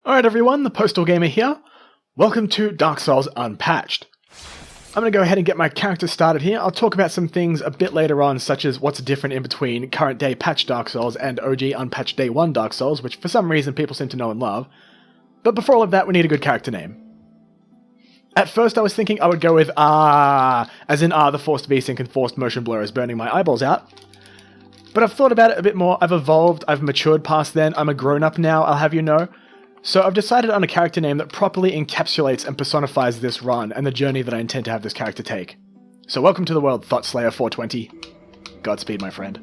Alright everyone, the Postal Gamer here. Welcome to Dark Souls Unpatched. I'm going to go ahead and get my character started here. I'll talk about some things a bit later on, such as what's different in between current day patched Dark Souls and OG unpatched day 1 Dark Souls, which for some reason people seem to know and love. But before all of that, we need a good character name. At first I was thinking I would go with as in the forced VSync and forced motion blur is burning my eyeballs out. But I've thought about it a bit more, I've evolved, I've matured past then, I'm a grown-up now, I'll have you know. So I've decided on a character name that properly encapsulates and personifies this run and the journey that I intend to have this character take. So welcome to the world, Thoughtslayer 420. Godspeed, my friend.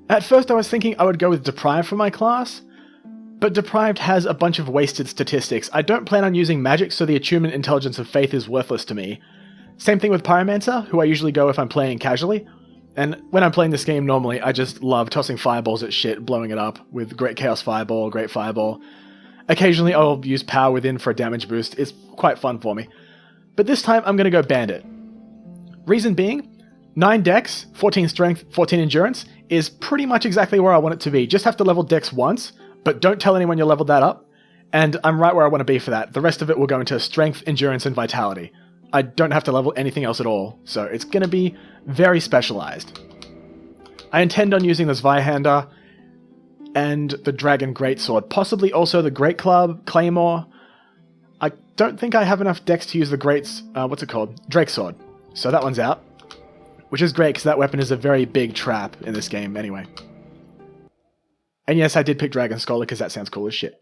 At first I was thinking I would go with Deprived for my class, but Deprived has a bunch of wasted statistics. I don't plan on using magic, so the attunement intelligence of faith is worthless to me. Same thing with Pyromancer, who I usually go if I'm playing casually. And when I'm playing this game normally, I just love tossing fireballs at shit, blowing it up with Great Chaos Fireball, Great Fireball. Occasionally I'll use Power Within for a damage boost, it's quite fun for me. But this time I'm going to go Bandit. Reason being, 9 Dex, 14 Strength, 14 Endurance is pretty much exactly where I want it to be. Just have to level Dex once, but don't tell anyone you leveled that up, and I'm right where I want to be for that. The rest of it will go into Strength, Endurance, and Vitality. I don't have to level anything else at all, so it's going to be very specialized. I intend on using the Zweihander and the Dragon Greatsword, possibly also the Great Club, Claymore. I don't think I have enough dex to use the Drake Sword. So that one's out, which is great because that weapon is a very big trap in this game anyway. And yes, I did pick Dragon Scholar because that sounds cool as shit.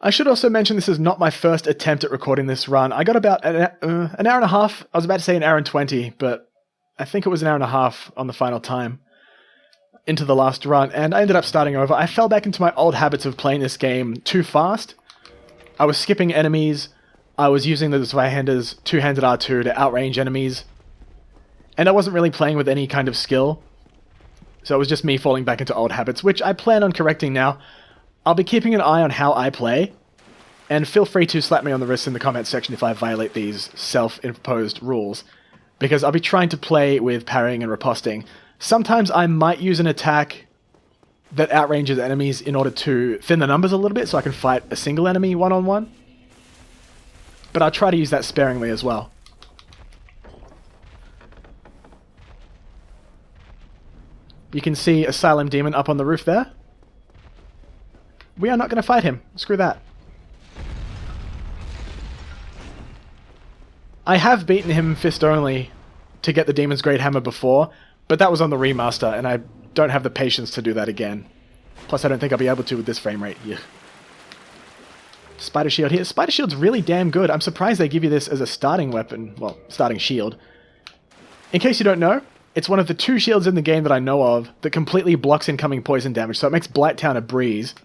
I should also mention this is not my first attempt at recording this run. I got about an hour and a half. I was about to say an hour and 20, but I think it was an hour and a half on the final time into the last run, and I ended up starting over. I fell back into my old habits of playing this game too fast. I was skipping enemies. I was using the Zweihander's two-handed R2 to outrange enemies, and I wasn't really playing with any kind of skill. So it was just me falling back into old habits, which I plan on correcting now. I'll be keeping an eye on how I play, and feel free to slap me on the wrist in the comments section if I violate these self-imposed rules, because I'll be trying to play with parrying and riposting. Sometimes I might use an attack that outranges enemies in order to thin the numbers a little bit so I can fight a single enemy one-on-one, but I'll try to use that sparingly as well. You can see Asylum Demon up on the roof there. We are not going to fight him. Screw that. I have beaten him fist only to get the Demon's Great Hammer before, but that was on the remaster, and I don't have the patience to do that again. Plus, I don't think I'll be able to with this frame rate. Ugh. Spider Shield here. Spider Shield's really damn good. I'm surprised they give you this as a starting weapon. Well, starting shield. In case you don't know, it's one of the 2 shields in the game that I know of that completely blocks incoming poison damage, so it makes Blighttown a breeze.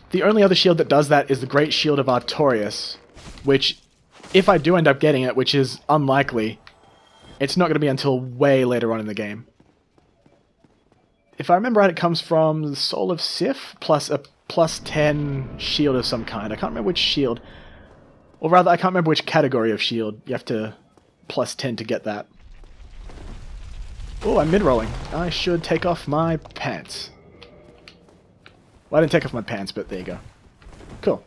The only other shield that does that is the Great Shield of Artorias, which, if I do end up getting it, which is unlikely, it's not going to be until way later on in the game. If I remember right, it comes from the Soul of Sif, plus a plus 10 shield of some kind. I can't remember which shield. Or rather, I can't remember which category of shield. You have to plus 10 to get that. Oh, I'm mid-rolling. I should take off my pants. Well, I didn't take off my pants, but there you go. Cool.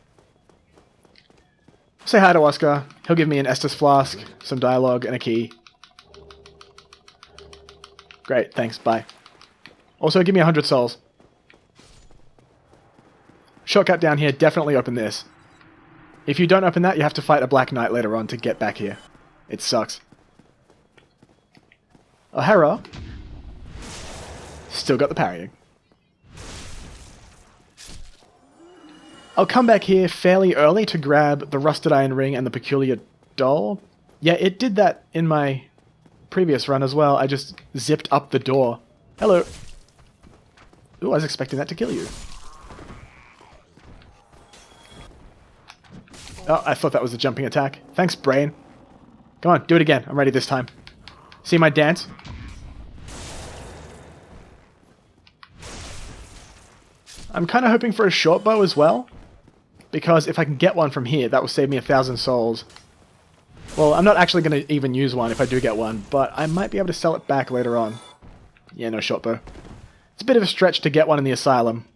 Say hi to Oscar. He'll give me an Estus Flask, some dialogue, and a key. Great, thanks, bye. Also, give me 100 souls. Shortcut down here, definitely open this. If you don't open that, you have to fight a Black Knight later on to get back here. It sucks. O'Hara. Still got the parrying. I'll come back here fairly early to grab the Rusted Iron Ring and the Peculiar Doll. Yeah, it did that in my previous run as well. I just zipped up the door. Hello. Ooh, I was expecting that to kill you. Oh, I thought that was a jumping attack. Thanks, brain. Come on, do it again. I'm ready this time. See my dance? I'm kind of hoping for a short bow as well, because if I can get one from here, that will save me 1,000 souls. Well, I'm not actually going to even use one if I do get one, but I might be able to sell it back later on. Yeah, no shortbow. It's a bit of a stretch to get one in the asylum,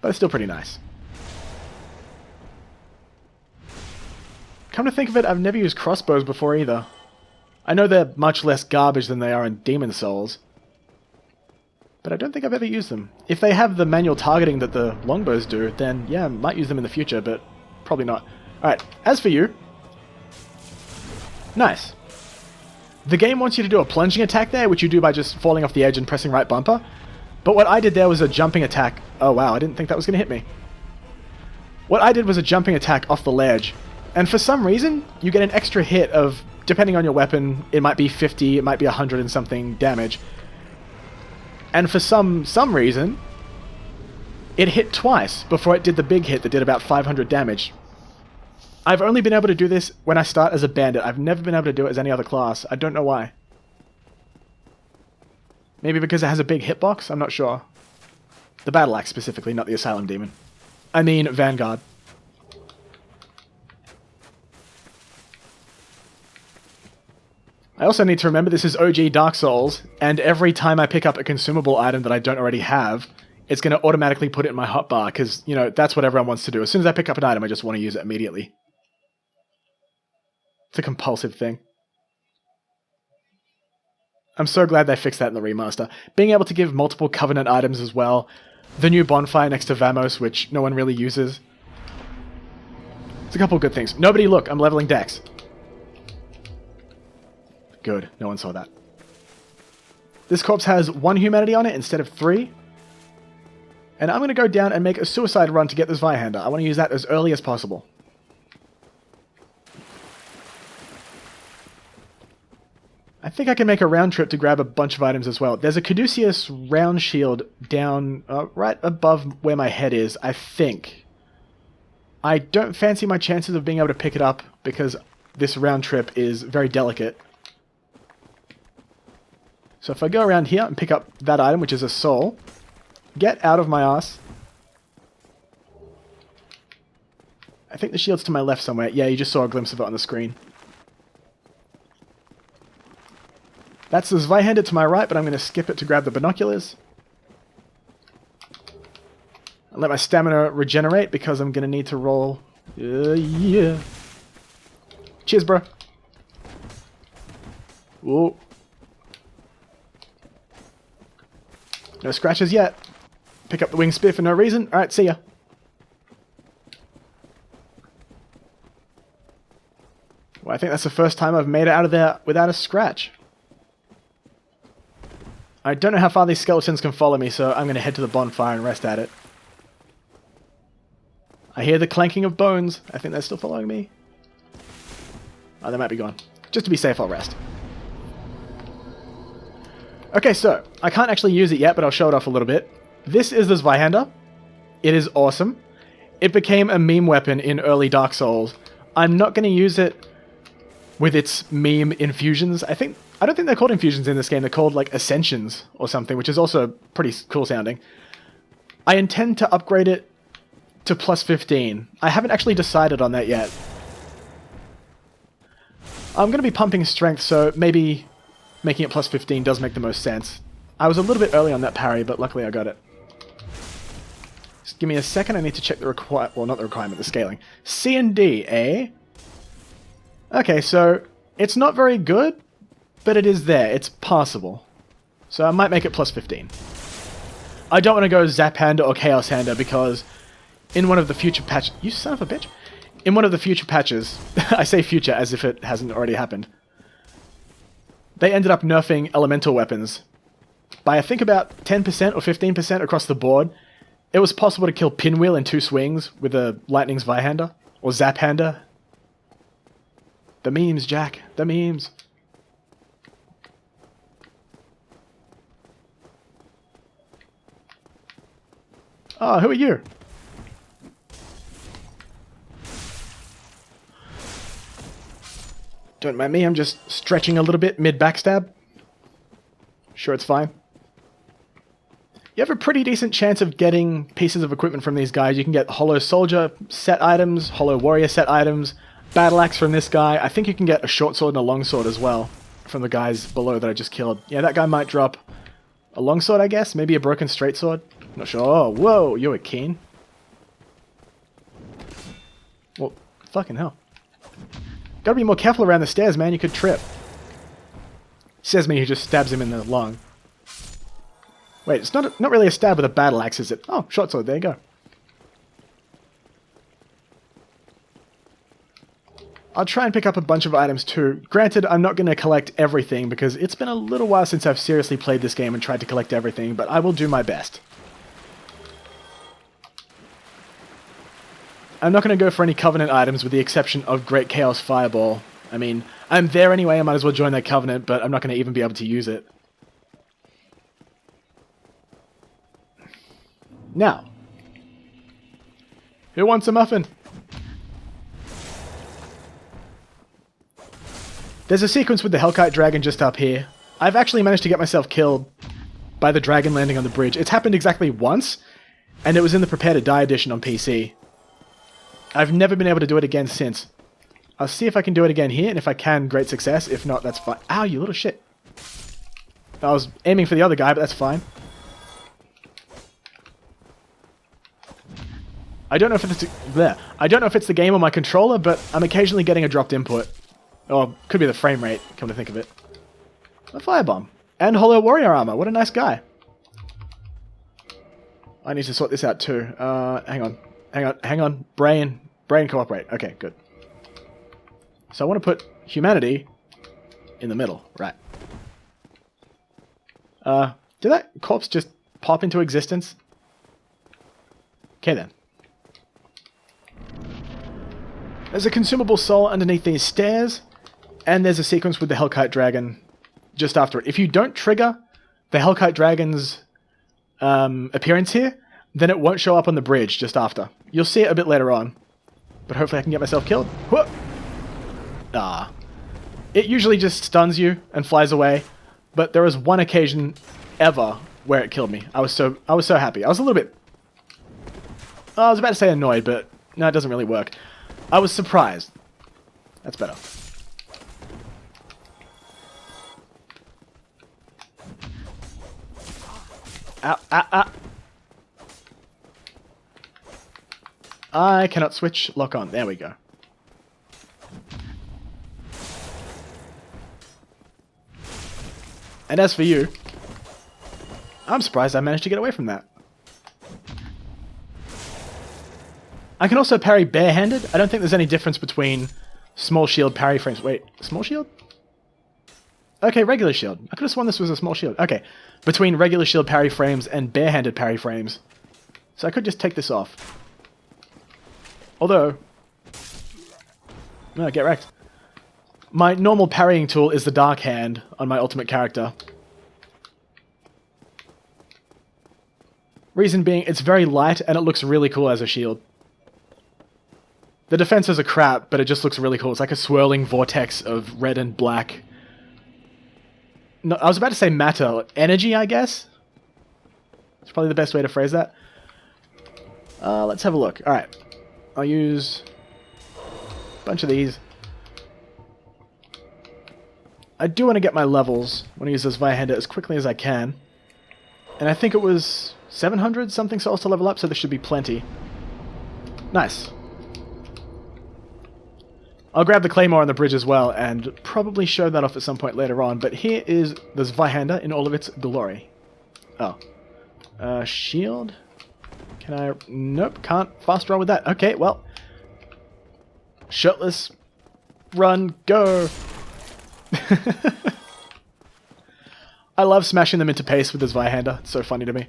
but it's still pretty nice. Come to think of it, I've never used crossbows before either. I know they're much less garbage than they are in Demon Souls, but I don't think I've ever used them. If they have the manual targeting that the longbows do, then yeah, I might use them in the future, but probably not. Alright, as for you... Nice. The game wants you to do a plunging attack there, which you do by just falling off the edge and pressing right bumper. But what I did there was a jumping attack. Oh wow, I didn't think that was going to hit me. What I did was a jumping attack off the ledge. And for some reason, you get an extra hit of, depending on your weapon, it might be 50, it might be 100 and something damage. And for some reason, it hit twice before it did the big hit that did about 500 damage. I've only been able to do this when I start as a bandit. I've never been able to do it as any other class. I don't know why. Maybe because it has a big hitbox? I'm not sure. The Battle Axe specifically, not the Asylum Demon. I mean Vanguard. I also need to remember this is OG Dark Souls, and every time I pick up a consumable item that I don't already have, it's going to automatically put it in my hotbar, because, you know, that's what everyone wants to do. As soon as I pick up an item, I just want to use it immediately. It's a compulsive thing. I'm so glad they fixed that in the remaster. Being able to give multiple Covenant items as well. The new bonfire next to Vamos, which no one really uses. It's a couple of good things. Nobody look, I'm leveling Dex. Good, no one saw that. This corpse has 1 humanity on it instead of 3. And I'm going to go down and make a suicide run to get this Zweihander. I want to use that as early as possible. I think I can make a round trip to grab a bunch of items as well. There's a Caduceus round shield down right above where my head is, I think. I don't fancy my chances of being able to pick it up because this round trip is very delicate. So if I go around here and pick up that item, which is a soul, get out of my ass. I think the shield's to my left somewhere. Yeah, you just saw a glimpse of it on the screen. That's the Zweihander to my right, but I'm going to skip it to grab the binoculars. And let my stamina regenerate because I'm going to need to roll. Yeah. Cheers, bro. Whoa. No scratches yet. Pick up the wing spear for no reason. Alright, see ya. Well, I think that's the first time I've made it out of there without a scratch. I don't know how far these skeletons can follow me, so I'm going to head to the bonfire and rest at it. I hear the clanking of bones. I think they're still following me. Oh, they might be gone. Just to be safe, I'll rest. Okay, so, I can't actually use it yet, but I'll show it off a little bit. This is the Zweihander. It is awesome. It became a meme weapon in early Dark Souls. I'm not going to use it with its meme infusions. I don't think they're called infusions in this game. They're called, like, ascensions or something, which is also pretty cool sounding. I intend to upgrade it to plus 15. I haven't actually decided on that yet. I'm going to be pumping strength, so maybe making it plus 15 does make the most sense. I was a little bit early on that parry, but luckily I got it. Just give me a second, I need to check the not the requirement, the scaling. C and D, eh? Okay, so it's not very good, but it is there. It's passable. So I might make it plus 15. I don't want to go Zap Hander or Chaos Hander because in one of the future patches... You son of a bitch! In one of the future patches, I say future as if it hasn't already happened, they ended up nerfing elemental weapons by I think about 10% or 15% across the board. It was possible to kill Pinwheel in 2 swings with a Lightning Zweihander or Zap Hander. The memes, Jack. The memes. Oh, who are you? Don't mind me, I'm just stretching a little bit mid-backstab. Sure, it's fine. You have a pretty decent chance of getting pieces of equipment from these guys. You can get Hollow Soldier set items, Hollow Warrior set items. battle axe from this guy. I think you can get a short sword and a long sword as well from the guys below that I just killed. Yeah, that guy might drop a long sword, I guess. Maybe a broken straight sword. Not sure. Oh, whoa, you're keen. Well, fucking hell. Gotta be more careful around the stairs, man. You could trip. Says me who just stabs him in the lung. Wait, it's not really a stab with a battle axe, is it? Oh, short sword. There you go. I'll try and pick up a bunch of items too. Granted, I'm not going to collect everything because it's been a little while since I've seriously played this game and tried to collect everything, but I will do my best. I'm not going to go for any Covenant items with the exception of Great Chaos Fireball. I mean, I'm there anyway, I might as well join that Covenant, but I'm not going to even be able to use it. Now, who wants a muffin? There's a sequence with the Hellkite Dragon just up here. I've actually managed to get myself killed by the dragon landing on the bridge. It's happened exactly once, and it was in the Prepare to Die edition on PC. I've never been able to do it again since. I'll see if I can do it again here, and if I can, great success. If not, that's fine. Ow, you little shit. I was aiming for the other guy, but that's fine. I don't know if it's the game or my controller, but I'm occasionally getting a dropped input. Or could be the frame rate, come to think of it. A firebomb. And hollow warrior armor. What a nice guy. I need to sort this out too. Hang on. Brain cooperate. Okay, good. So I want to put humanity in the middle. Right. Did that corpse just pop into existence? Okay then. There's a consumable soul underneath these stairs. And there's a sequence with the Hellkite Dragon just after it. If you don't trigger the Hellkite Dragon's appearance here, then it won't show up on the bridge just after. You'll see it a bit later on. But hopefully I can get myself killed. Whoop! Ah. It usually just stuns you and flies away. But there was one occasion ever where it killed me. I was so happy. I was a little bit... I was about to say annoyed, but no, it doesn't really work. I was surprised. That's better. Ow. I cannot switch lock on. There we go. And as for you, I'm surprised I managed to get away from that. I can also parry barehanded. I don't think there's any difference between small shield parry frames. Wait, small shield? Okay, regular shield. I could have sworn this was a small shield. Okay, between regular shield parry frames and barehanded parry frames. So I could just take this off. Although... No, get wrecked. My normal parrying tool is the Dark Hand on my ultimate character. Reason being, it's very light and it looks really cool as a shield. The defenses are crap, but it just looks really cool. It's like a swirling vortex of red and black. No, I was about to say matter. Energy, I guess? It's probably the best way to phrase that. Let's have a look. Alright. I'll use a bunch of these. I do want to get my levels. I want to use this Zweihander as quickly as I can. And I think it was 700 something souls to level up, so there should be plenty. Nice. I'll grab the Claymore on the bridge as well, and probably show that off at some point later on, but here is the Zweihander in all of its glory. Oh. Shield? Can I... Nope, can't fast roll with that. Okay, well. Shirtless. Run, go! I love smashing them into pace with the Zweihander. It's so funny to me.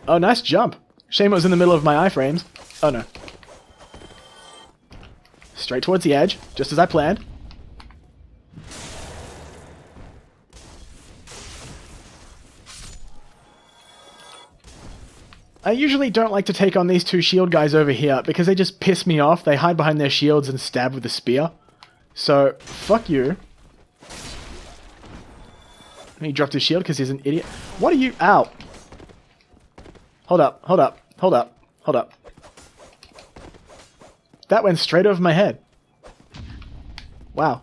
Oh, nice jump. Shame it was in the middle of my iframes. Oh no. Straight towards the edge, just as I planned. I usually don't like to take on these two shield guys over here because they just piss me off. They hide behind their shields and stab with the spear. So, fuck you. And he dropped his shield because he's an idiot. What are you... Ow. Hold up. That went straight over my head. Wow.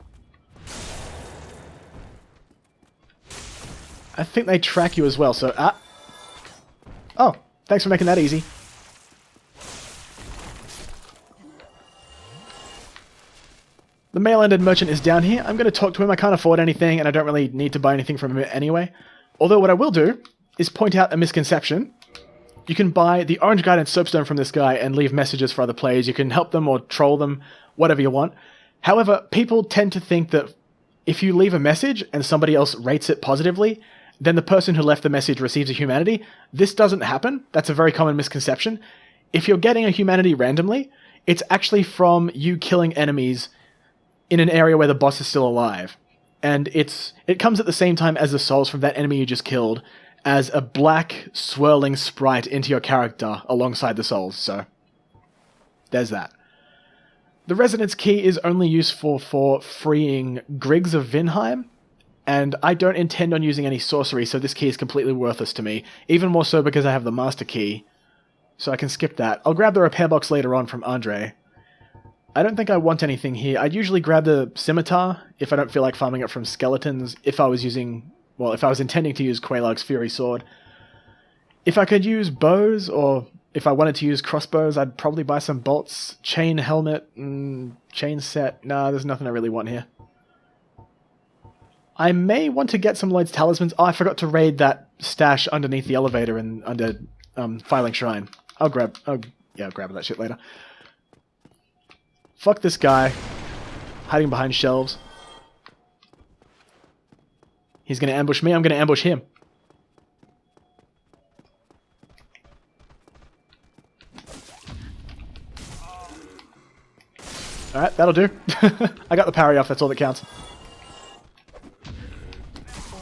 I think they track you as well, so... Oh, thanks for making that easy. The male-ended merchant is down here. I'm going to talk to him. I can't afford anything, and I don't really need to buy anything from him anyway. Although what I will do is point out a misconception. You can buy the Orange Guidance Soapstone from this guy and leave messages for other players. You can help them or troll them, whatever you want. However, people tend to think that if you leave a message and somebody else rates it positively, then the person who left the message receives a humanity. This doesn't happen. That's a very common misconception. If you're getting a humanity randomly, it's actually from you killing enemies in an area where the boss is still alive. And it comes at the same time as the souls from that enemy you just killed, as a black swirling sprite into your character alongside the souls, so there's that. The Resonance Key is only useful for freeing Griggs of Vinheim, and I don't intend on using any sorcery, so this key is completely worthless to me, even more so because I have the Master Key, so I can skip that. I'll grab the repair box later on from Andre. I don't think I want anything here. I'd usually grab the Scimitar if I don't feel like farming it from skeletons, if I was intending to use Quelaag's Fury Sword. If I could use bows, or if I wanted to use crossbows, I'd probably buy some bolts, chain helmet, chain set. Nah, there's nothing I really want here. I may want to get some Lloyd's Talismans. Oh, I forgot to raid that stash underneath the elevator and under Filing Shrine. I'll grab that shit later. Fuck this guy. Hiding behind shelves. He's going to ambush me, I'm going to ambush him. Alright, that'll do. I got the parry off, that's all that counts.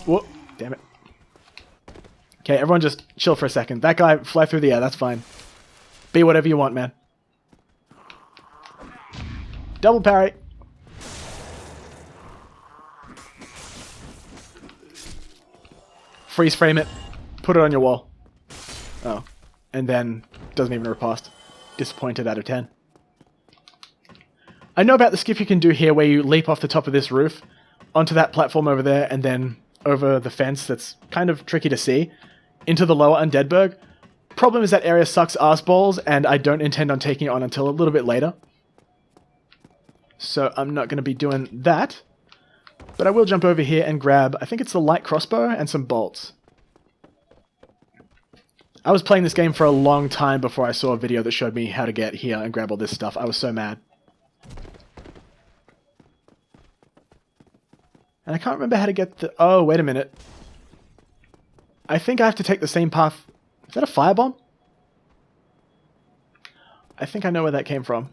Whoop, damn it. Okay, everyone just chill for a second. That guy, fly through the air, that's fine. Be whatever you want, man. Double parry. Freeze frame it. Put it on your wall. Oh. And then doesn't even riposte. Disappointed out of 10. I know about the skip you can do here where you leap off the top of this roof onto that platform over there and then over the fence that's kind of tricky to see into the lower Undeadburg. Problem is that area sucks arseballs and I don't intend on taking it on until a little bit later. So I'm not going to be doing that. But I will jump over here and grab, I think it's the light crossbow and some bolts. I was playing this game for a long time before I saw a video that showed me how to get here and grab all this stuff. I was so mad. And I can't remember how to get the... Oh, wait a minute. I think I have to take the same path. Is that a firebomb? I think I know where that came from.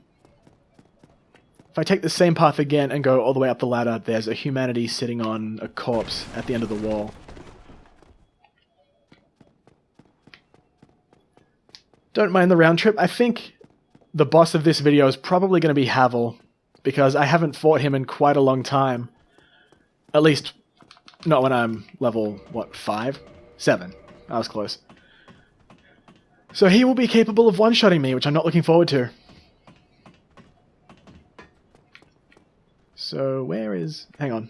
If I take the same path again and go all the way up the ladder, there's a humanity sitting on a corpse at the end of the wall. Don't mind the round trip. I think the boss of this video is probably going to be Havel, because I haven't fought him in quite a long time. At least, not when I'm level, what, 5? 7. I was close. So he will be capable of one-shotting me, which I'm not looking forward to. So, where is... Hang on.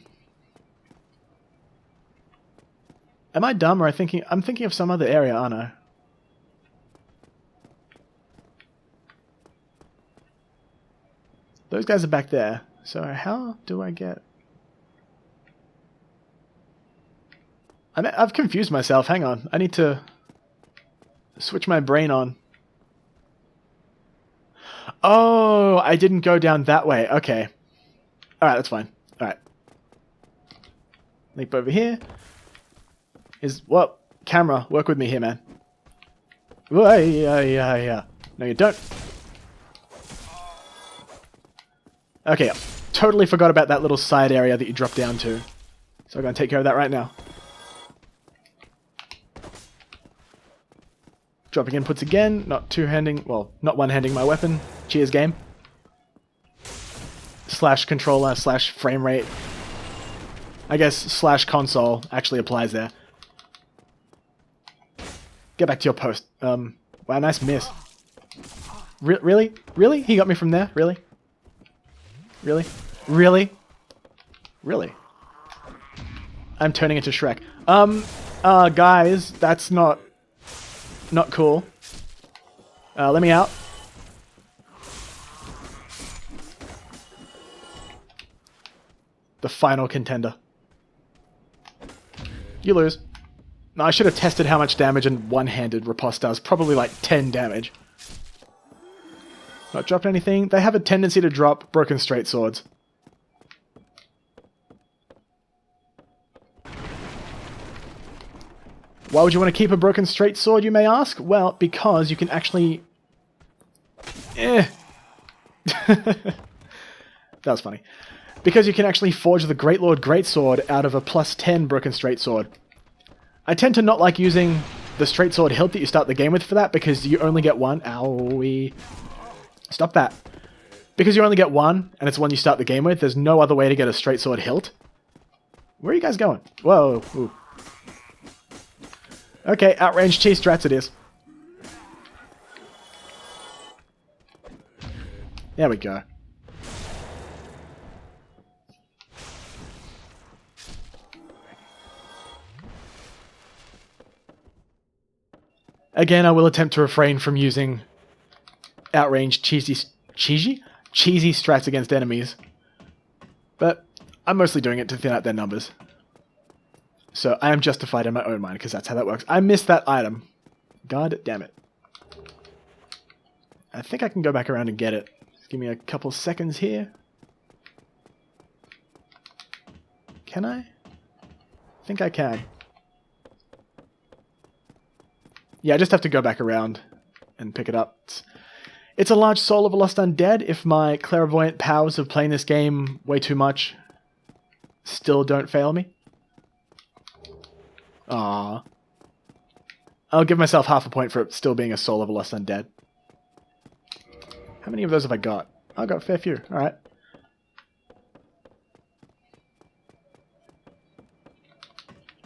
Am I dumb, or I'm thinking of some other area, aren't I? Those guys are back there. So, how do I get... I've confused myself. Hang on. I need to switch my brain on. Oh, I didn't go down that way. Okay. Alright, that's fine. Alright. Leap over here. Well, camera, work with me here, man. Yeah. No, you don't. Okay, totally forgot about that little side area that you drop down to. So I'm going to take care of that right now. Dropping inputs again, not two-handing, well, not one-handing my weapon. Cheers, game. Slash controller, slash frame rate. I guess slash console actually applies there. Get back to your post. Wow, nice miss. Really? Really? He got me from there? Really? Really? Really? Really? I'm turning into Shrek. Guys, that's not cool. Let me out. The final contender. You lose. No, I should have tested how much damage a one-handed riposte does. Probably like 10 damage. Not dropped anything. They have a tendency to drop broken straight swords. Why would you want to keep a broken straight sword, you may ask? Well, because you can actually... That was funny. Because you can actually forge the Great Lord Greatsword out of a +10 broken straight sword. I tend to not like using the straight sword hilt that you start the game with for that, because you only get one. Owie. Stop that. Because you only get one, and it's one you start the game with, there's no other way to get a straight sword hilt. Where are you guys going? Whoa. Ooh. Okay, outranged cheese strats it is. There we go. Again, I will attempt to refrain from using outranged cheesy strats against enemies. But I'm mostly doing it to thin out their numbers. So I am justified in my own mind, because that's how that works. I missed that item. God damn it. I think I can go back around and get it. Just give me a couple seconds here. Can I? I think I can. Yeah, I just have to go back around and pick it up. It's a large Soul of a Lost Undead. If my clairvoyant powers of playing this game way too much still don't fail me. Aww. I'll give myself half a point for it still being a Soul of a Lost Undead. How many of those have I got? I got a fair few. Alright.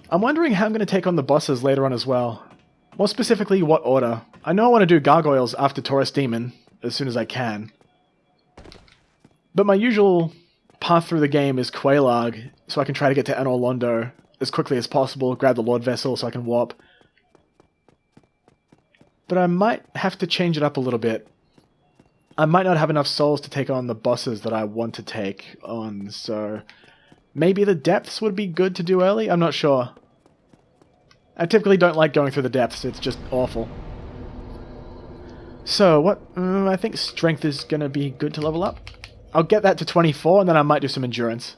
I'm wondering how I'm going to take on the bosses later on as well. More specifically, what order. I know I want to do Gargoyles after Taurus Demon as soon as I can. But my usual path through the game is Quelaag, so I can try to get to Anor Londo as quickly as possible, grab the Lord Vessel so I can warp. But I might have to change it up a little bit. I might not have enough souls to take on the bosses that I want to take on, so maybe the depths would be good to do early? I'm not sure. I typically don't like going through the depths, it's just awful. So, what? I think strength is going to be good to level up. I'll get that to 24, and then I might do some endurance.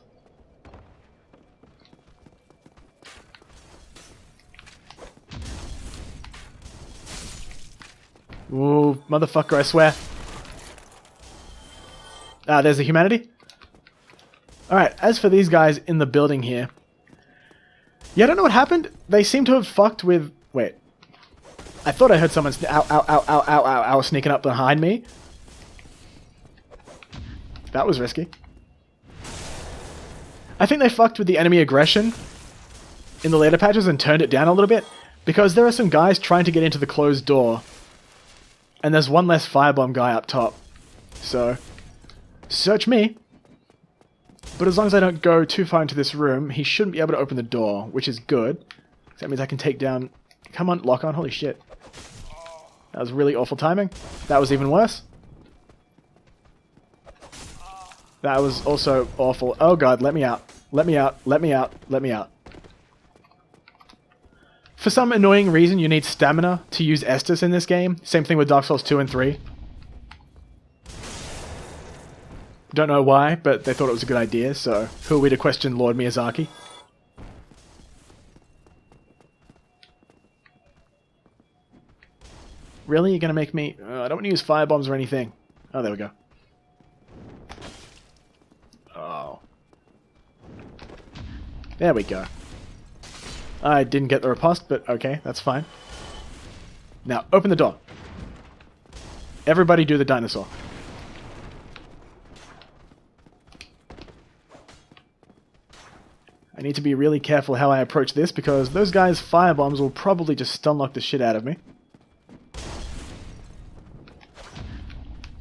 Ooh, motherfucker, I swear. Ah, there's the humanity. Alright, as for these guys in the building here. Yeah, I don't know what happened. They seem to have fucked with... Wait. I thought I heard someone sneaking up behind me. That was risky. I think they fucked with the enemy aggression in the later patches and turned it down a little bit. Because there are some guys trying to get into the closed door. And there's one less firebomb guy up top. So, search me. But as long as I don't go too far into this room, he shouldn't be able to open the door, which is good. That means I can take down... Come on, lock on. Holy shit. That was really awful timing. That was even worse. That was also awful. Oh god, let me out. Let me out. Let me out. Let me out. For some annoying reason, you need stamina to use Estus in this game. Same thing with Dark Souls 2 and 3. Don't know why, but they thought it was a good idea, so who are we to question Lord Miyazaki? Really? You're gonna make me... I don't want to use firebombs or anything. Oh, there we go. Oh. There we go. I didn't get the riposte, but okay, that's fine. Now, open the door. Everybody do the dinosaur. I need to be really careful how I approach this, because those guys' firebombs will probably just stun-lock the shit out of me.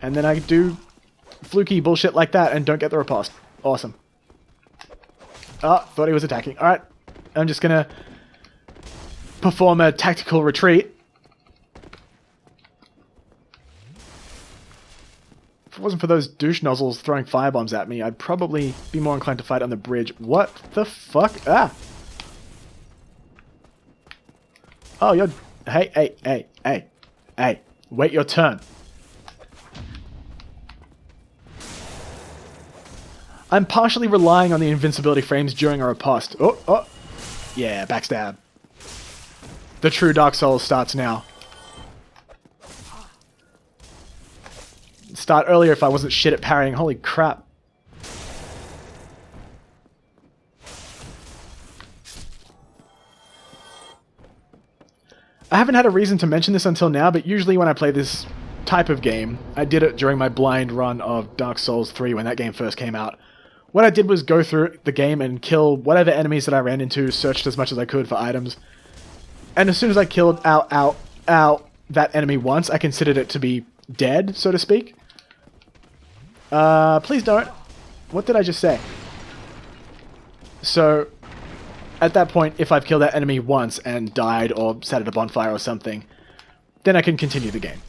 And then I do fluky bullshit like that and don't get the riposte. Awesome. Oh, thought he was attacking. Alright, I'm just gonna perform a tactical retreat. If it wasn't for those douche nozzles throwing firebombs at me, I'd probably be more inclined to fight on the bridge. What the fuck? Ah! Oh, you're... Hey. Wait your turn. I'm partially relying on the invincibility frames during a riposte. Oh. Yeah, backstab. The true Dark Souls starts now. Start earlier if I wasn't shit at parrying. Holy crap. I haven't had a reason to mention this until now, but usually when I play this type of game, I did it during my blind run of Dark Souls 3 when that game first came out. What I did was go through the game and kill whatever enemies that I ran into, searched as much as I could for items. And as soon as I killed that enemy once, I considered it to be dead, so to speak. Please don't. What did I just say? So, at that point, if I've killed that enemy once and died or sat at a bonfire or something, then I can continue the game.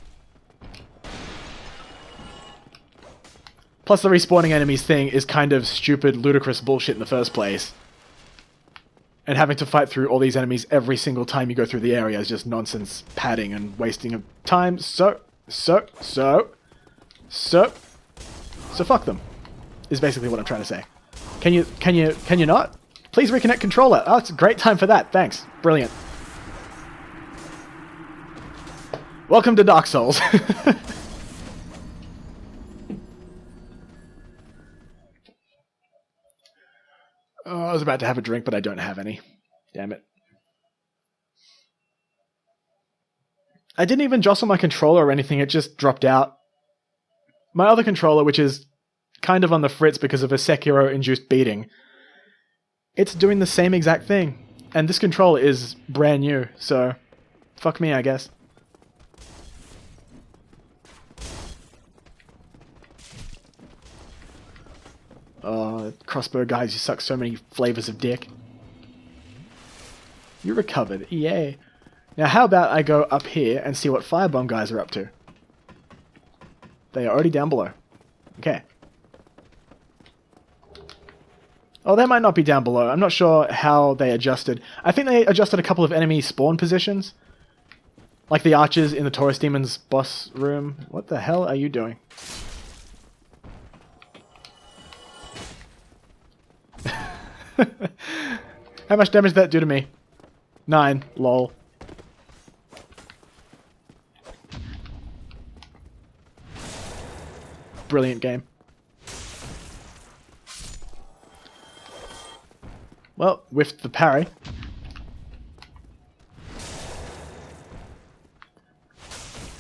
Plus the respawning enemies thing is kind of stupid, ludicrous bullshit in the first place. And having to fight through all these enemies every single time you go through the area is just nonsense padding and wasting of time. So fuck them, is basically what I'm trying to say. Can you not? Please reconnect controller. Oh, it's a great time for that. Thanks. Brilliant. Welcome to Dark Souls. Oh, I was about to have a drink, but I don't have any. Damn it. I didn't even jostle my controller or anything. It just dropped out. My other controller, which is kind of on the fritz because of a Sekiro-induced beating, it's doing the same exact thing. And this controller is brand new, so fuck me, I guess. Oh, crossbow guys, you suck so many flavors of dick. You recovered, yay. Now how about I go up here and see what firebomb guys are up to? They are already down below. Okay. Oh, they might not be down below. I'm not sure how they adjusted. I think they adjusted a couple of enemy spawn positions. Like the archers in the Taurus Demon's boss room. What the hell are you doing? How much damage did that do to me? 9. Lol. Brilliant game. Well, whiffed the parry.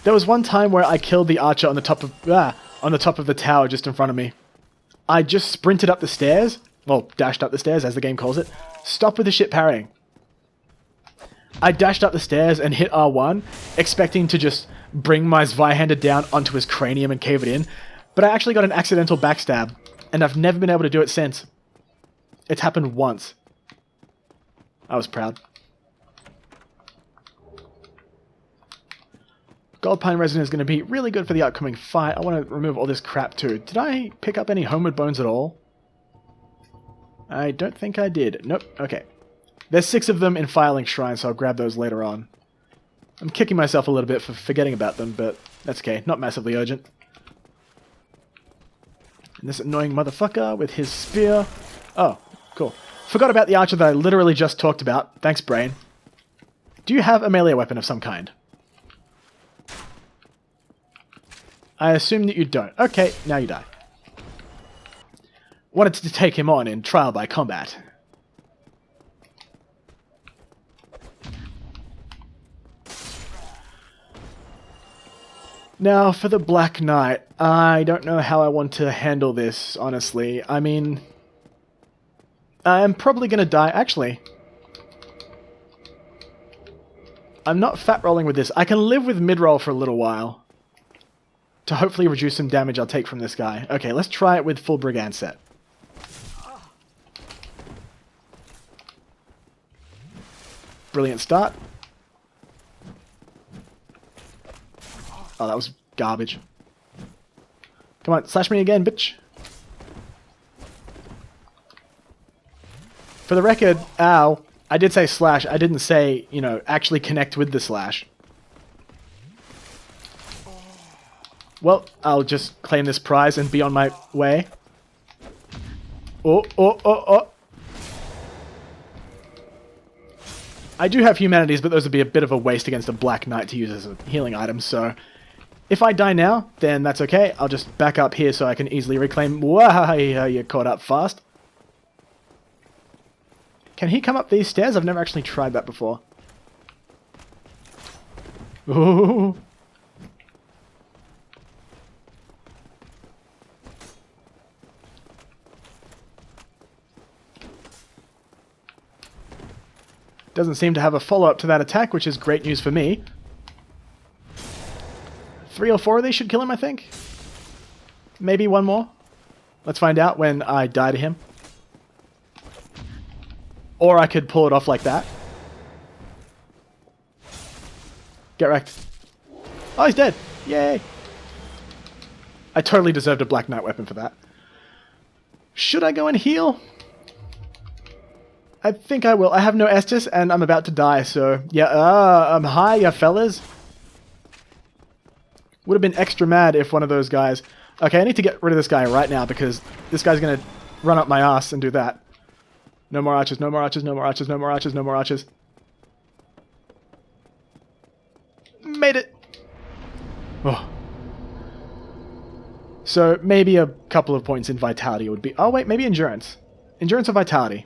There was one time where I killed the archer on the top of the tower just in front of me. I just sprinted up the stairs. Well, dashed up the stairs, as the game calls it. Stop with the shit parrying. I dashed up the stairs and hit R1, expecting to just bring my Zweihander down onto his cranium and cave it in, but I actually got an accidental backstab, and I've never been able to do it since. It's happened once. I was proud. Goldpine Resin is going to be really good for the upcoming fight. I want to remove all this crap too. Did I pick up any Homeward Bones at all? I don't think I did. Nope. Okay. There's 6 of them in Filing Shrine, so I'll grab those later on. I'm kicking myself a little bit for forgetting about them, but that's okay. Not massively urgent. And this annoying motherfucker with his spear. Oh, cool. Forgot about the archer that I literally just talked about. Thanks, brain. Do you have a melee weapon of some kind? I assume that you don't. Okay, now you die. Wanted to take him on in trial by combat. Now, for the Black Knight, I don't know how I want to handle this, honestly. I mean, I'm probably going to die. Actually, I'm not fat rolling with this. I can live with mid-roll for a little while. to hopefully reduce some damage I'll take from this guy. Okay, let's try it with full Brigand set. Brilliant start. Oh, that was garbage. Come on, slash me again, bitch. For the record, ow, I did say slash. I didn't say, you know, actually connect with the slash. Well, I'll just claim this prize and be on my way. Oh, oh, oh, oh. I do have humanities, but those would be a bit of a waste against a Black Knight to use as a healing item, so... If I die now, then that's okay. I'll just back up here so I can easily reclaim... Wow, you caught up fast. Can he come up these stairs? I've never actually tried that before. Ooh. Doesn't seem to have a follow-up to that attack, which is great news for me. 3 or 4 of these should kill him, I think. Maybe one more. Let's find out when I die to him. Or I could pull it off like that. Get wrecked. Oh, he's dead. Yay. I totally deserved a Black Knight weapon for that. Should I go and heal? I think I will. I have no Estus, and I'm about to die, so... Yeah, I'm high, ya fellas. Would have been extra mad if one of those guys... Okay, I need to get rid of this guy right now, because this guy's going to run up my ass and do that. No more archers, no more archers, no more archers, no more archers, no more archers. Made it! Oh. So, maybe a couple of points in Vitality would be... Oh, wait, maybe Endurance. Endurance or Vitality?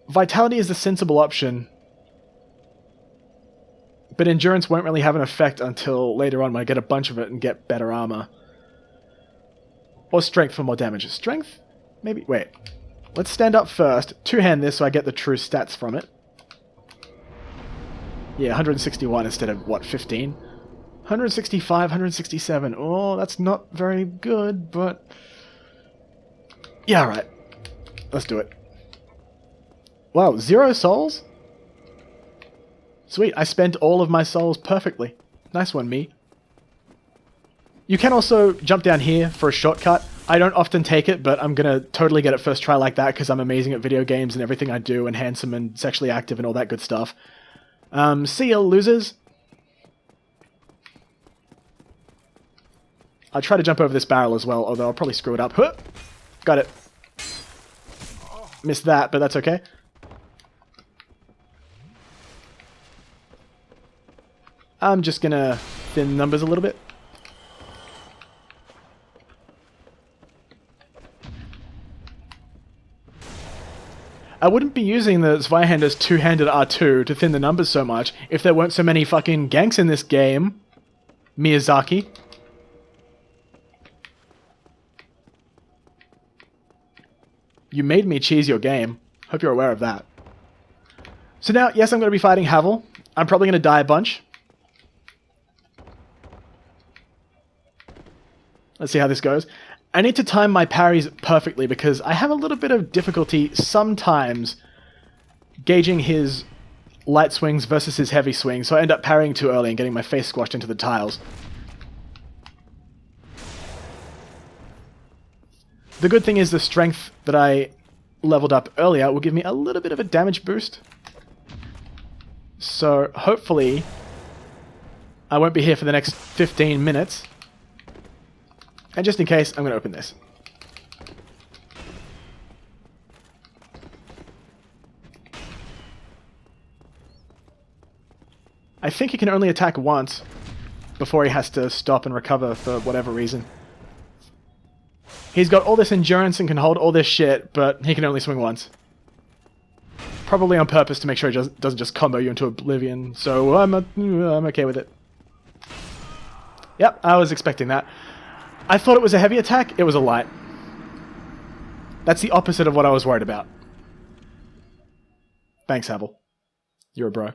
Vitality is the sensible option, but Endurance won't really have an effect until later on when I get a bunch of it and get better armor. Or Strength for more damage. Strength? Maybe? Wait. Let's stand up first, two-hand this so I get the true stats from it. Yeah, 161 instead of, what, 15? 165, 167. Oh, that's not very good, but... Yeah, alright. Let's do it. Wow, 0 souls? Sweet, I spent all of my souls perfectly. Nice one, me. You can also jump down here for a shortcut. I don't often take it, but I'm gonna totally get it first try like that because I'm amazing at video games and everything I do, and handsome and sexually active and all that good stuff. See ya, losers. I'll try to jump over this barrel as well, although I'll probably screw it up. Huh! Got it. Missed that, but that's okay. I'm just gonna thin the numbers a little bit. I wouldn't be using the Zweihander's two-handed R2 to thin the numbers so much if there weren't so many fucking ganks in this game. Miyazaki. You made me cheese your game. Hope you're aware of that. So now, yes, I'm going to be fighting Havel. I'm probably going to die a bunch. Let's see how this goes. I need to time my parries perfectly because I have a little bit of difficulty sometimes gauging his light swings versus his heavy swings, so I end up parrying too early and getting my face squashed into the tiles. The good thing is the strength that I leveled up earlier will give me a little bit of a damage boost. So hopefully I won't be here for the next 15 minutes. And just in case, I'm going to open this. I think he can only attack once before he has to stop and recover for whatever reason. He's got all this endurance and can hold all this shit, but he can only swing once. Probably on purpose to make sure he doesn't just combo you into oblivion, so I'm okay with it. Yep, I was expecting that. I thought it was a heavy attack, it was a light. That's the opposite of what I was worried about. Thanks, Havel. You're a bro.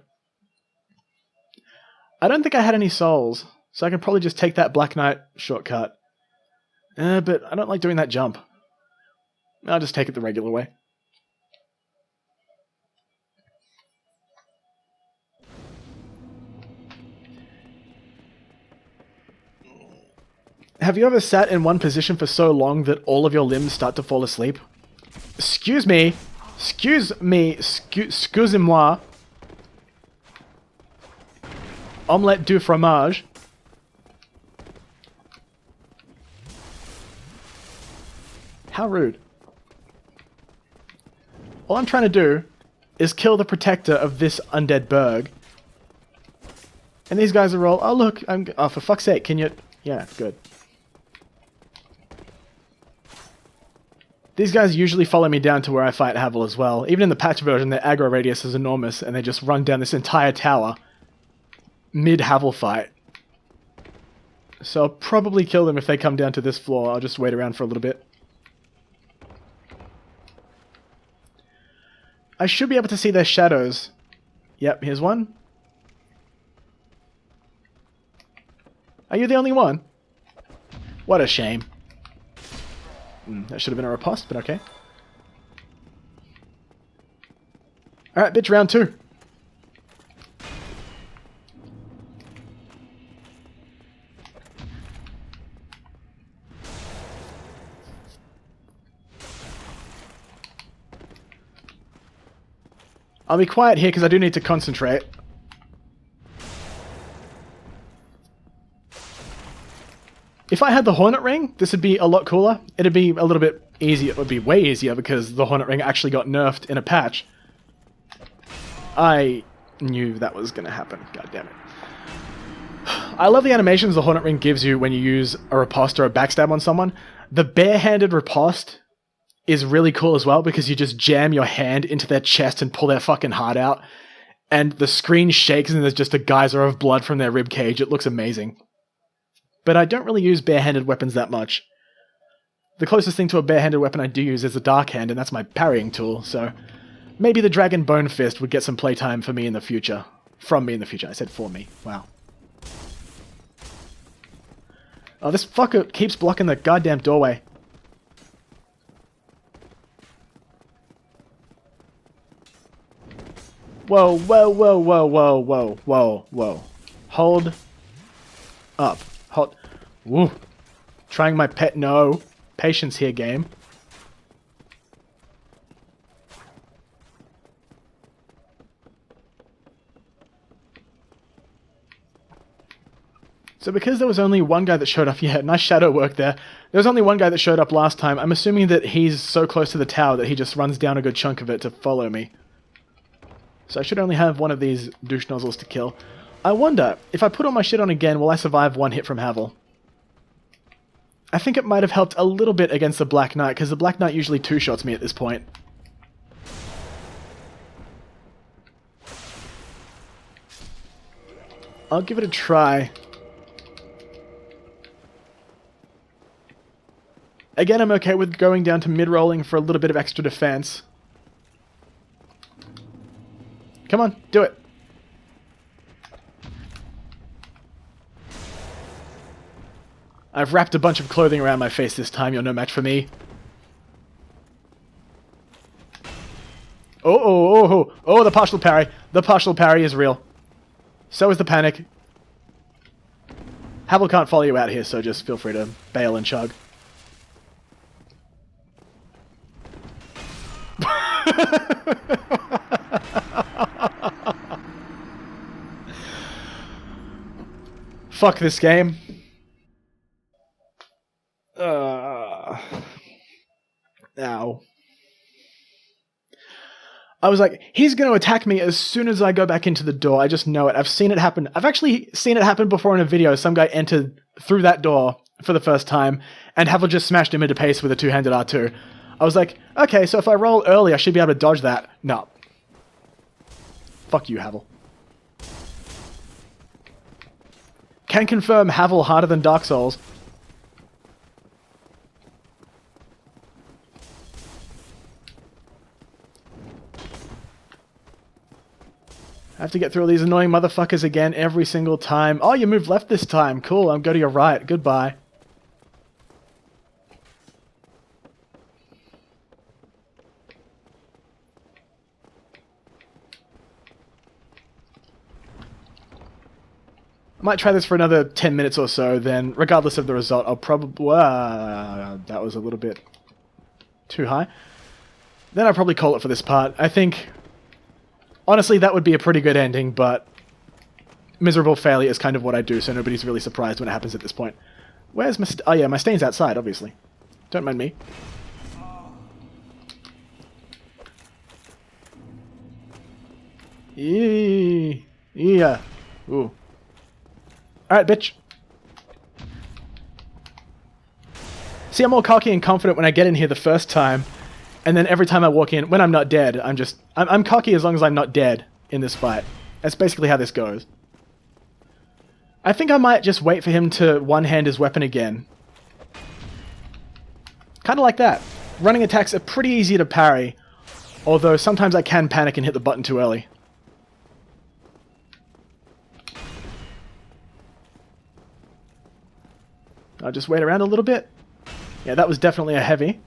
I don't think I had any souls. So I can probably just take that Black Knight shortcut. But I don't like doing that jump. I'll just take it the regular way. Have you ever sat in one position for so long that all of your limbs start to fall asleep? Excuse me. Excusez-moi. Omelette du fromage. How rude. All I'm trying to do is kill the protector of this undead burg. And these guys are all, oh look, oh for fuck's sake, can you, yeah, good. These guys usually follow me down to where I fight Havel as well. Even in the patch version, their aggro radius is enormous, and they just run down this entire tower mid-Havel fight. So I'll probably kill them if they come down to this floor. I'll just wait around for a little bit. I should be able to see their shadows. Yep, here's one. Are you the only one? What a shame. That should have been a riposte, but okay. Alright, bitch, round 2. I'll be quiet here because I do need to concentrate. If I had the Hornet Ring, this would be a lot cooler. It'd be a little bit easier. It would be way easier because the Hornet Ring actually got nerfed in a patch. I knew that was going to happen. God damn it. I love the animations the Hornet Ring gives you when you use a riposte or a backstab on someone. The barehanded riposte is really cool as well because you just jam your hand into their chest and pull their fucking heart out. And the screen shakes and there's just a geyser of blood from their rib cage. It looks amazing. But I don't really use barehanded weapons that much. The closest thing to a barehanded weapon I do use is a Dark Hand, and that's my parrying tool, so maybe the Dragon Bone Fist would get some playtime for me in the future. From me in the future. I said for me. Wow. Oh, this fucker keeps blocking the goddamn doorway. Whoa, whoa, whoa, whoa, whoa, whoa, whoa, whoa. Hold up. Hold. Woo. Trying my pet. No. Patience here, game. So because there was only one guy that showed up, yeah, nice shadow work there. There was only one guy that showed up last time. I'm assuming that he's so close to the tower that he just runs down a good chunk of it to follow me. So I should only have one of these douche nozzles to kill. I wonder, if I put all my shit on again, will I survive one hit from Havel? I think it might have helped a little bit against the Black Knight, because the Black Knight usually two-shots me at this point. I'll give it a try. Again, I'm okay with going down to mid-rolling for a little bit of extra defense. Come on, do it. I've wrapped a bunch of clothing around my face this time. You're no match for me. Oh, the partial parry. The partial parry is real. So is the panic. Havel can't follow you out here, so just feel free to bail and chug. Fuck this game. Ow. I was like, he's going to attack me as soon as I go back into the door. I just know it. I've seen it happen. I've actually seen it happen before in a video. Some guy entered through that door for the first time, and Havel just smashed him into pace with a two-handed R2. I was like, okay, so if I roll early, I should be able to dodge that. No. Fuck you, Havel. Can confirm Havel harder than Dark Souls. Have to get through all these annoying motherfuckers again every single time. Oh, you moved left this time. Cool, I'll go to your right. Goodbye. I might try this for another 10 minutes or so, then regardless of the result, I'll probably... that was a little bit too high. Then I'll probably call it for this part. I think... Honestly, that would be a pretty good ending, but... Miserable failure is kind of what I do, so nobody's really surprised when it happens at this point. Where's my... oh yeah, my stain's outside, obviously. Don't mind me. Yeah. Ooh. Alright, bitch. See, I'm all cocky and confident when I get in here the first time, and then every time I walk in, when I'm not dead, I'm cocky as long as I'm not dead in this fight. That's basically how this goes. I think I might just wait for him to one-hand his weapon again. Kind of like that. Running attacks are pretty easy to parry, although sometimes I can panic and hit the button too early. I'll just wait around a little bit. Yeah, that was definitely a heavy.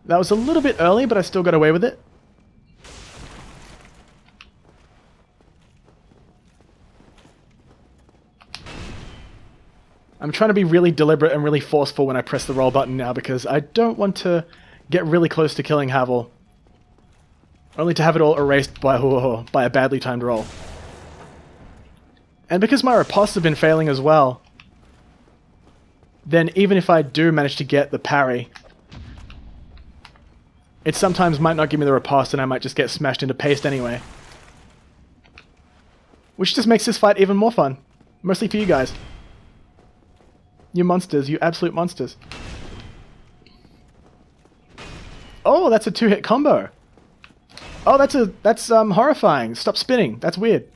That was a little bit early, but I still got away with it. I'm trying to be really deliberate and really forceful when I press the roll button now, because I don't want to get really close to killing Havel, only to have it all erased by a badly timed roll. And because my riposte have been failing as well, then even if I do manage to get the parry, it sometimes might not give me the riposte and I might just get smashed into paste anyway. Which just makes this fight even more fun. Mostly for you guys. You monsters, you absolute monsters. Oh, that's a two-hit combo. Oh, that's horrifying. Stop spinning. That's weird.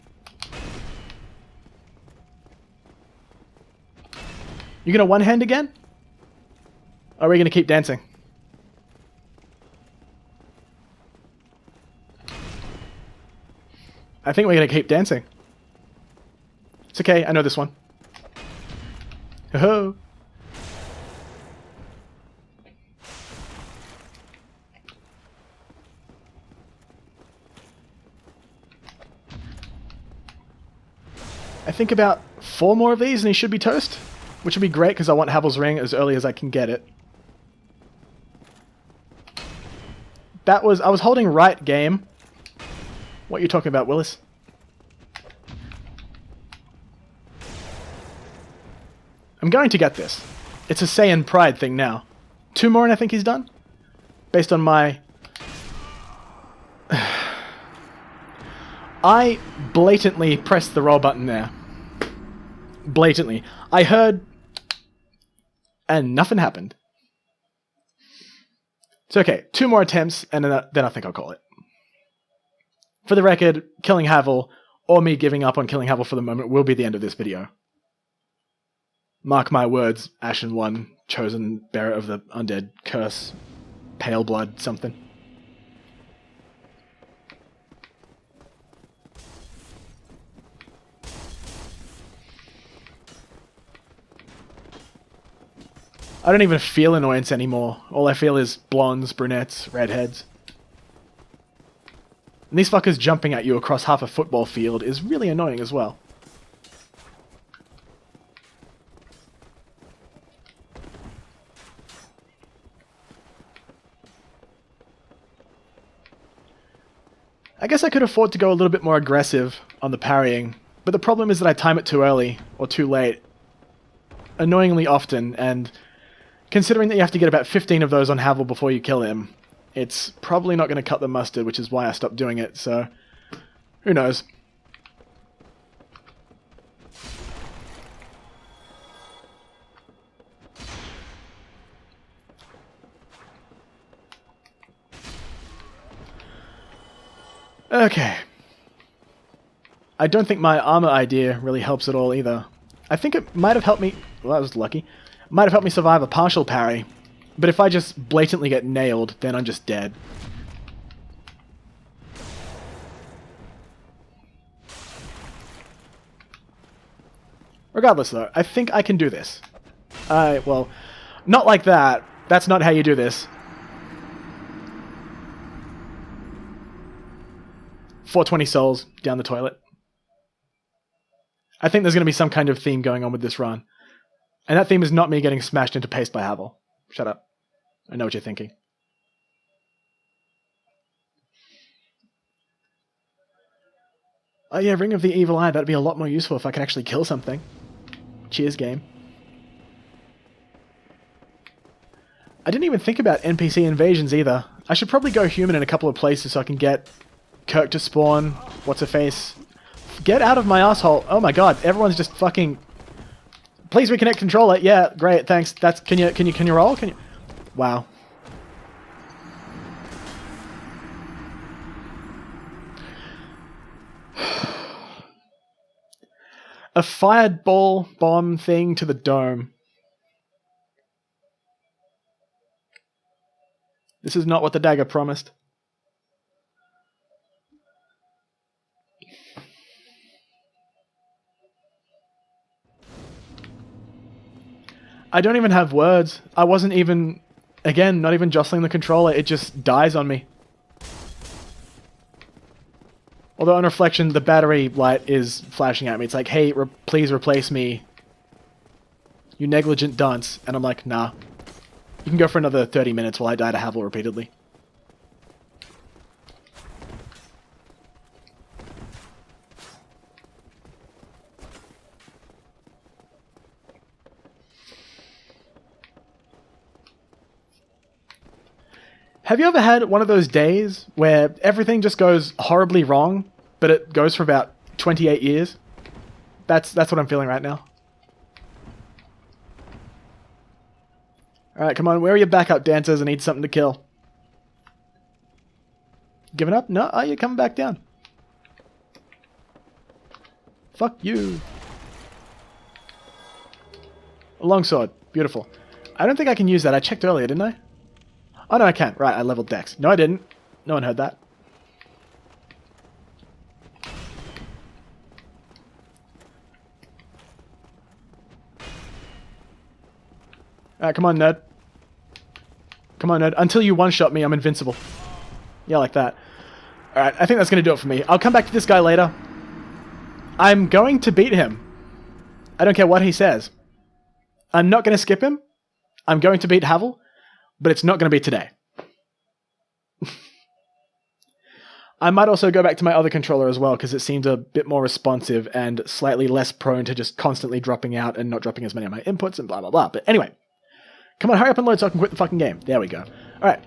You gonna one-hand again? Or are we gonna keep dancing? I think we're gonna keep dancing. It's okay, I know this one. Ho-ho! I think about 4 more of these and he should be toast. Which would be great because I want Havel's Ring as early as I can get it. I was holding right, game. What are you talking about, Willis? I'm going to get this. It's a Saiyan pride thing now. 2 more and I think he's done? Based on my... I blatantly pressed the roll button there. Blatantly. I heard... and nothing happened. It's okay. 2 more attempts, and then I think I'll call it. For the record, killing Havel, or me giving up on killing Havel for the moment, will be the end of this video. Mark my words, Ashen One, chosen bearer of the undead curse, pale blood, something. I don't even feel annoyance anymore. All I feel is blondes, brunettes, redheads. And these fuckers jumping at you across half a football field is really annoying as well. I guess I could afford to go a little bit more aggressive on the parrying, but the problem is that I time it too early, or too late. Annoyingly often, and considering that you have to get about 15 of those on Havel before you kill him, it's probably not going to cut the mustard, which is why I stopped doing it, so who knows. Okay. I don't think my armor idea really helps at all either. I think it might have helped me... well, that was lucky. Might have helped me survive a partial parry, but if I just blatantly get nailed, then I'm just dead. Regardless, though, I think I can do this. Well, not like that. That's not how you do this. 420 souls down the toilet. I think there's going to be some kind of theme going on with this run. And that theme is not me getting smashed into paste by Havel. Shut up. I know what you're thinking. Oh yeah, Ring of the Evil Eye. That'd be a lot more useful if I could actually kill something. Cheers, game. I didn't even think about NPC invasions either. I should probably go human in a couple of places so I can get Kirk to spawn. What's-her-face? Get out of my asshole. Oh my god, everyone's just fucking... Please reconnect controller. Yeah, great, thanks. That's... Can you roll? Can you... Wow. A fireball bomb thing to the dome. This is not what the dagger promised. I don't even have words. I wasn't even... Again, not even jostling the controller. It just dies on me. Although on reflection, the battery light is flashing at me. It's like, hey, please replace me. You negligent dunce. And I'm like, nah. You can go for another 30 minutes while I die to Havel repeatedly. Have you ever had one of those days where everything just goes horribly wrong, but it goes for about 28 years? That's what I'm feeling right now. Alright, come on, where are your backup dancers? I need something to kill. Giving up? No? Oh, you're coming back down. Fuck you. A longsword. Beautiful. I don't think I can use that. I checked earlier, didn't I? Oh, no, I can't. Right, I leveled Dex. No, I didn't. No one heard that. Alright, come on, nerd. Come on, nerd. Until you one-shot me, I'm invincible. Yeah, like that. Alright, I think that's going to do it for me. I'll come back to this guy later. I'm going to beat him. I don't care what he says. I'm not going to skip him. I'm going to beat Havel. But it's not going to be today. I might also go back to my other controller as well, because it seems a bit more responsive and slightly less prone to just constantly dropping out and not dropping as many of my inputs and blah, blah, blah. But anyway, come on, hurry up and load so I can quit the fucking game. There we go. Alright,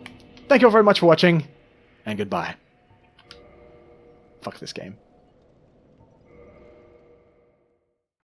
thank you all very much for watching, and goodbye. Fuck this game.